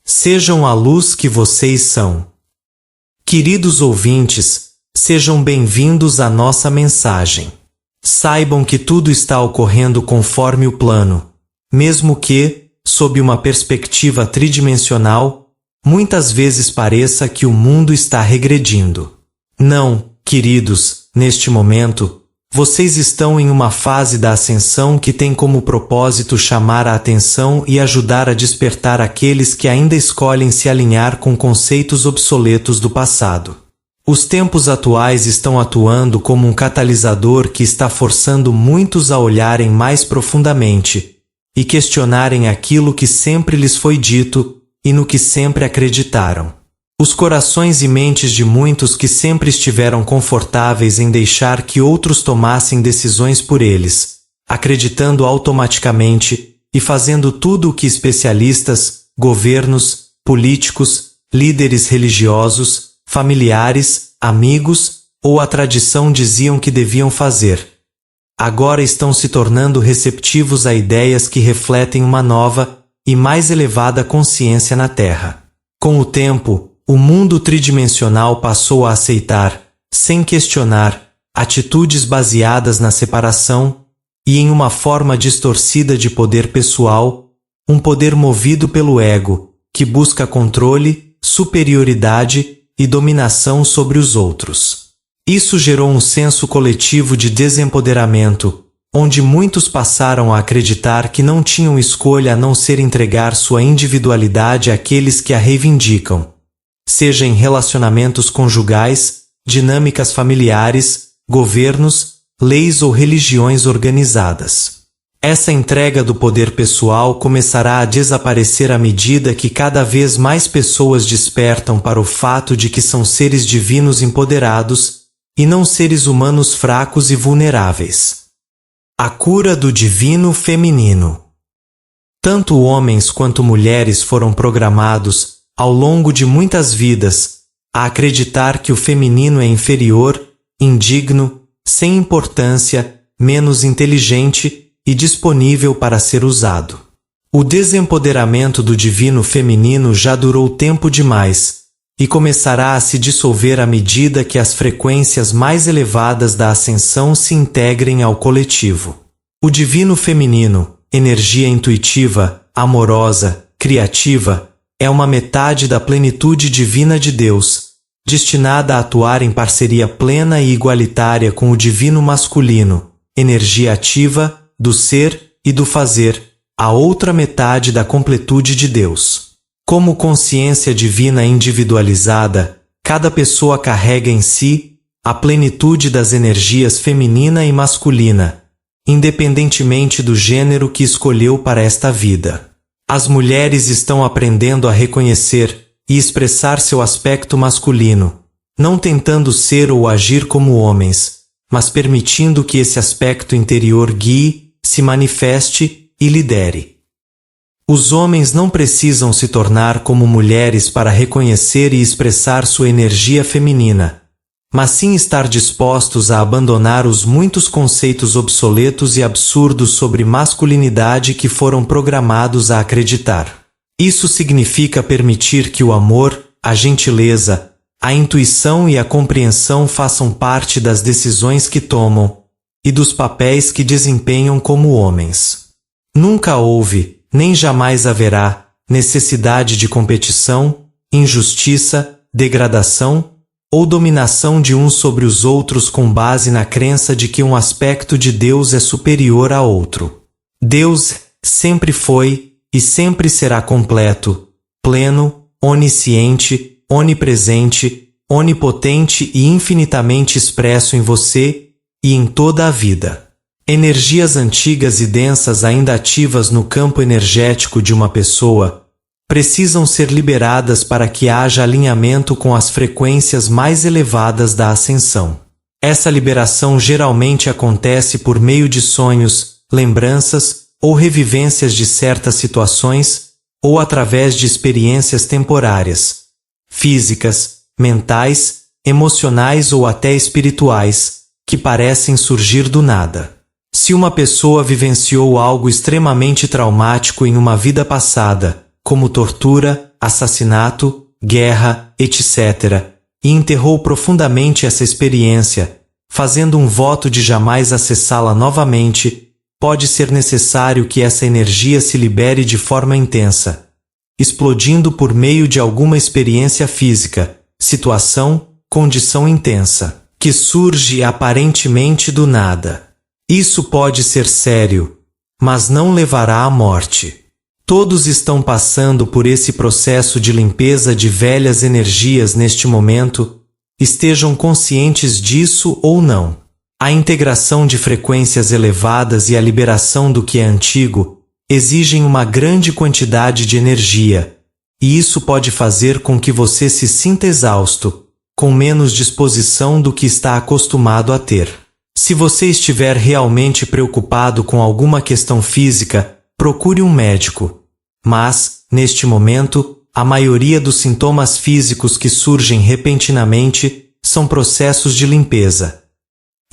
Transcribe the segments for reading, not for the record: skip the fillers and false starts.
Sejam a luz que vocês são. Queridos ouvintes, sejam bem-vindos à nossa mensagem. Saibam que tudo está ocorrendo conforme o plano, mesmo que, sob uma perspectiva tridimensional, muitas vezes pareça que o mundo está regredindo. Não, queridos, neste momento, vocês estão em uma fase da ascensão que tem como propósito chamar a atenção e ajudar a despertar aqueles que ainda escolhem se alinhar com conceitos obsoletos do passado. Os tempos atuais estão atuando como um catalisador que está forçando muitos a olharem mais profundamente e questionarem aquilo que sempre lhes foi dito e no que sempre acreditaram. Os corações e mentes de muitos que sempre estiveram confortáveis em deixar que outros tomassem decisões por eles, acreditando automaticamente e fazendo tudo o que especialistas, governos, políticos, líderes religiosos, familiares, amigos ou a tradição diziam que deviam fazer. Agora estão se tornando receptivos a ideias que refletem uma nova e mais elevada consciência na Terra. Com o tempo, o mundo tridimensional passou a aceitar, sem questionar, atitudes baseadas na separação e em uma forma distorcida de poder pessoal, um poder movido pelo ego, que busca controle, superioridade e dominação sobre os outros. Isso gerou um senso coletivo de desempoderamento, onde muitos passaram a acreditar que não tinham escolha a não ser entregar sua individualidade àqueles que a reivindicam, seja em relacionamentos conjugais, dinâmicas familiares, governos, leis ou religiões organizadas. Essa entrega do poder pessoal começará a desaparecer à medida que cada vez mais pessoas despertam para o fato de que são seres divinos empoderados e não seres humanos fracos e vulneráveis. A cura do divino feminino. Tanto homens quanto mulheres foram programados, ao longo de muitas vidas, a acreditar que o feminino é inferior, indigno, sem importância, menos inteligente e disponível para ser usado. O desempoderamento do divino feminino já durou tempo demais, e começará a se dissolver à medida que as frequências mais elevadas da ascensão se integrem ao coletivo. O divino feminino, energia intuitiva, amorosa, criativa, é uma metade da plenitude divina de Deus, destinada a atuar em parceria plena e igualitária com o divino masculino, energia ativa, do ser e do fazer, a outra metade da completude de Deus. Como consciência divina individualizada, cada pessoa carrega em si a plenitude das energias feminina e masculina, independentemente do gênero que escolheu para esta vida. As mulheres estão aprendendo a reconhecer e expressar seu aspecto masculino, não tentando ser ou agir como homens, mas permitindo que esse aspecto interior guie, se manifeste e lidere. Os homens não precisam se tornar como mulheres para reconhecer e expressar sua energia feminina, mas sim estar dispostos a abandonar os muitos conceitos obsoletos e absurdos sobre masculinidade que foram programados a acreditar. Isso significa permitir que o amor, a gentileza, a intuição e a compreensão façam parte das decisões que tomam e dos papéis que desempenham como homens. Nunca houve, nem jamais haverá, necessidade de competição, injustiça, degradação ou dominação de uns sobre os outros com base na crença de que um aspecto de Deus é superior a outro. Deus sempre foi e sempre será completo, pleno, onisciente, onipresente, onipotente e infinitamente expresso em você e em toda a vida. Energias antigas e densas ainda ativas no campo energético de uma pessoa precisam ser liberadas para que haja alinhamento com as frequências mais elevadas da ascensão. Essa liberação geralmente acontece por meio de sonhos, lembranças ou revivências de certas situações, ou através de experiências temporárias, físicas, mentais, emocionais ou até espirituais, que parecem surgir do nada. Se uma pessoa vivenciou algo extremamente traumático em uma vida passada, como tortura, assassinato, guerra, etc., e enterrou profundamente essa experiência, fazendo um voto de jamais acessá-la novamente, pode ser necessário que essa energia se libere de forma intensa, explodindo por meio de alguma experiência física, situação, condição intensa, que surge aparentemente do nada. Isso pode ser sério, mas não levará à morte. Todos estão passando por esse processo de limpeza de velhas energias neste momento, estejam conscientes disso ou não. A integração de frequências elevadas e a liberação do que é antigo exigem uma grande quantidade de energia, e isso pode fazer com que você se sinta exausto, com menos disposição do que está acostumado a ter. Se você estiver realmente preocupado com alguma questão física, procure um médico. Mas, neste momento, a maioria dos sintomas físicos que surgem repentinamente são processos de limpeza.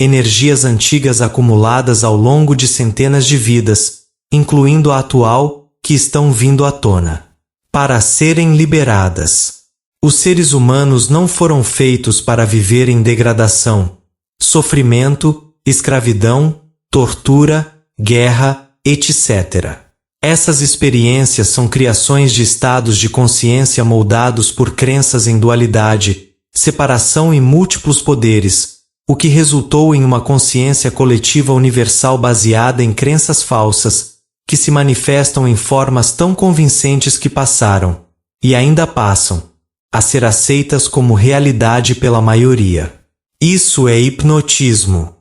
Energias antigas acumuladas ao longo de centenas de vidas, incluindo a atual, que estão vindo à tona. Para serem liberadas. Os seres humanos não foram feitos para viver em degradação, sofrimento, escravidão, tortura, guerra, etc. Essas experiências são criações de estados de consciência moldados por crenças em dualidade, separação e múltiplos poderes, o que resultou em uma consciência coletiva universal baseada em crenças falsas, que se manifestam em formas tão convincentes que passaram, e ainda passam, a ser aceitas como realidade pela maioria. Isso é hipnotismo.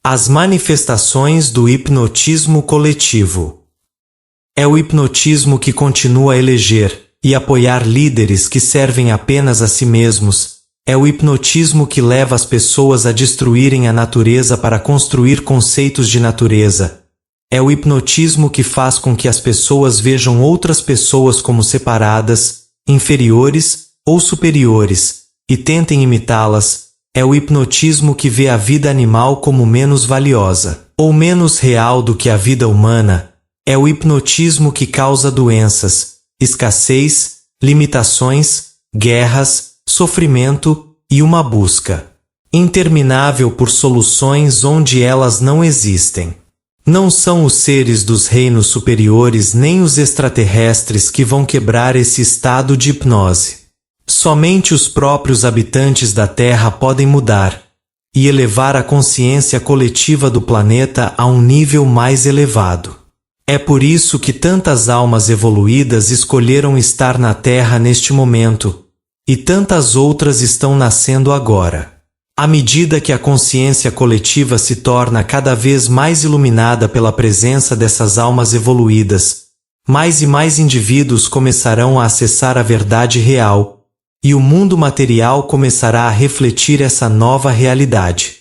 As manifestações do hipnotismo coletivo. É o hipnotismo que continua a eleger e apoiar líderes que servem apenas a si mesmos. É o hipnotismo que leva as pessoas a destruírem a natureza para construir conceitos de natureza. É o hipnotismo que faz com que as pessoas vejam outras pessoas como separadas, inferiores ou superiores, e tentem imitá-las. É o hipnotismo que vê a vida animal como menos valiosa, ou menos real do que a vida humana. É o hipnotismo que causa doenças, escassez, limitações, guerras, sofrimento e uma busca interminável por soluções onde elas não existem. Não são os seres dos reinos superiores nem os extraterrestres que vão quebrar esse estado de hipnose. Somente os próprios habitantes da Terra podem mudar e elevar a consciência coletiva do planeta a um nível mais elevado. É por isso que tantas almas evoluídas escolheram estar na Terra neste momento, e tantas outras estão nascendo agora. À medida que a consciência coletiva se torna cada vez mais iluminada pela presença dessas almas evoluídas, mais e mais indivíduos começarão a acessar a verdade real, e o mundo material começará a refletir essa nova realidade.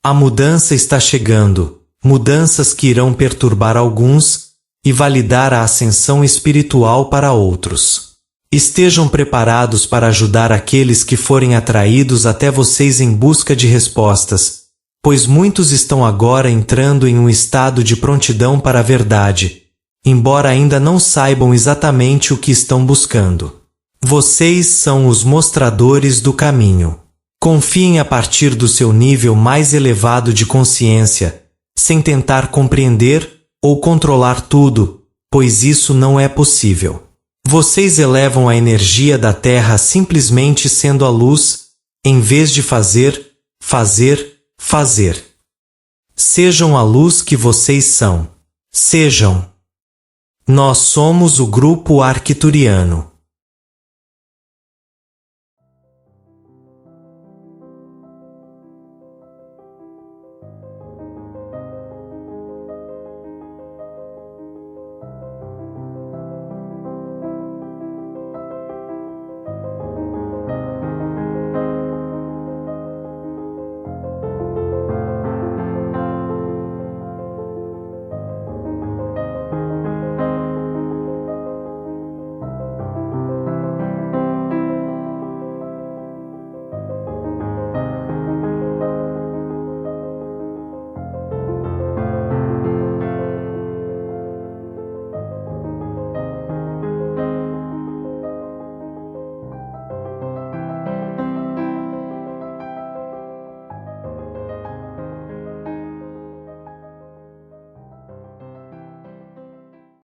A mudança está chegando, mudanças que irão perturbar alguns e validar a ascensão espiritual para outros. Estejam preparados para ajudar aqueles que forem atraídos até vocês em busca de respostas, pois muitos estão agora entrando em um estado de prontidão para a verdade, embora ainda não saibam exatamente o que estão buscando. Vocês são os mostradores do caminho. Confiem a partir do seu nível mais elevado de consciência, sem tentar compreender ou controlar tudo, pois isso não é possível. Vocês elevam a energia da Terra simplesmente sendo a luz, em vez de fazer. Sejam a luz que vocês são. Sejam. Nós somos o grupo arcturiano.